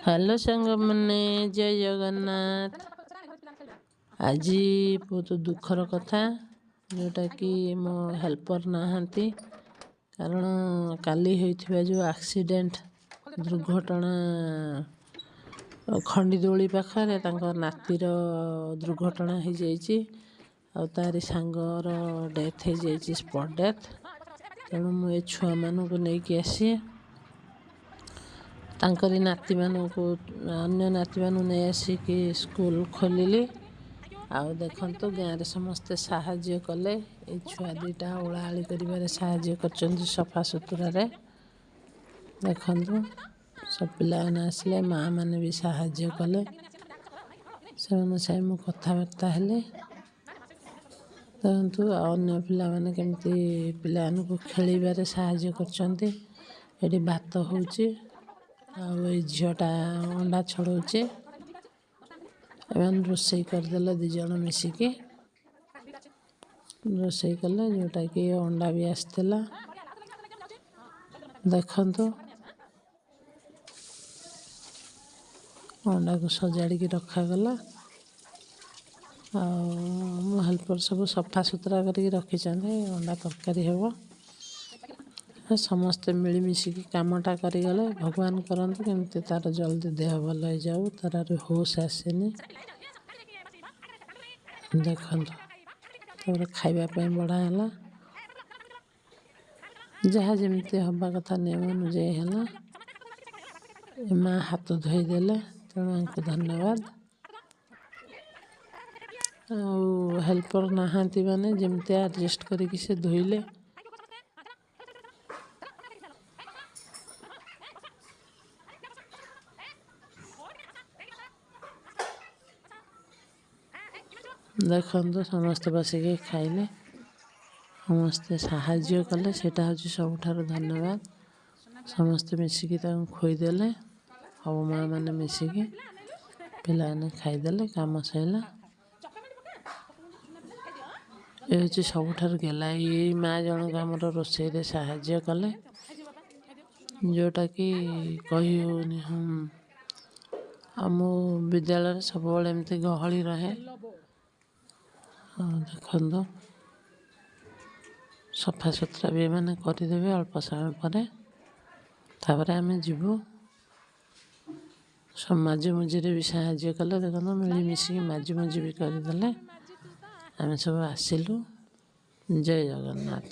Hello सांगमने जय जगन्नाथ। आज बहुत दुखर कथा जोटा कि मो हेल्पर नहांती कारण काली होइथिबा जो एक्सीडेंट दुर्घटना खंडीदोली पाखरे तांको नातीर दुर्घटना हो जाइए आ तारी सांगर डेथ हो जाइए स्पॉट डेथ। तेणु मुझे छुआ मानू नहीं आसी तांकरी नाती मानू अन्य नाती मानू नहीं आसिकी स्कूल खोलिली। आउ देखंतु गाँव रे समस्ते साहाଯ୍य कले ए छुआ दीटा ओलाली करिबारे साहाଯ୍य करचंदी सफा सुतुरा रे। देखंतु सब पिला आसले माँ माने भी साहाଯ୍य कले से मु कथबार्ता हेले देखंतु अन्य पिला माने केमती पिला को खेलिबारे साहाଯ୍य करचंदी। एडी भात होउची झीटा अंडा छड़ाऊे एवं रोसई करदे दी जन मिसिकी रोसई कले जोटा कि अंडा भी आसला। देखंतु अंडा को सजाड़ी रखागला मो हेल्पर सब सफा सुतरा करके रखी अंडा तरकारी हे समस्ते मिलमिशिकी कामटा करीगले भगवान करंतु केमती तार जल्दी देह भल हो जाऊ तार होश आसेनी। देखंतु तापर खाइबापी बढ़ाला जहाँ जमीती हवा कथा नियम अनुजाई है माँ हाथ धोईदेले तेणु उनको धन्यवाद। हेल्पर नहांती माने जमती एडजस्ट करके से धोइले देखंतु समस्ते बसिक खाइले समस्ते साहाଯ୍य कले सेटा हूँ सबुठार धन्यवाद। समस्ते मिसिकी खोईदेले सब माँ मैंने मिसिकी पिलाने खाईदेले काम सैला ये हूँ सबुठार गेला ये माँ जनक आमर रोसई साहाଯ୍य कले जोटा कि कही होनी आम विद्यालय सब एमती गहली रहे। देखो सफा सुतरा भी मैंने करदेवे अल्प समय पर आम जीवु सब माझी मुझे भी साहाଯ୍य कले। देखो मिलमिशिकी माझी मुझी भी करदे आम सब आसिलु। जय जगन्नाथ।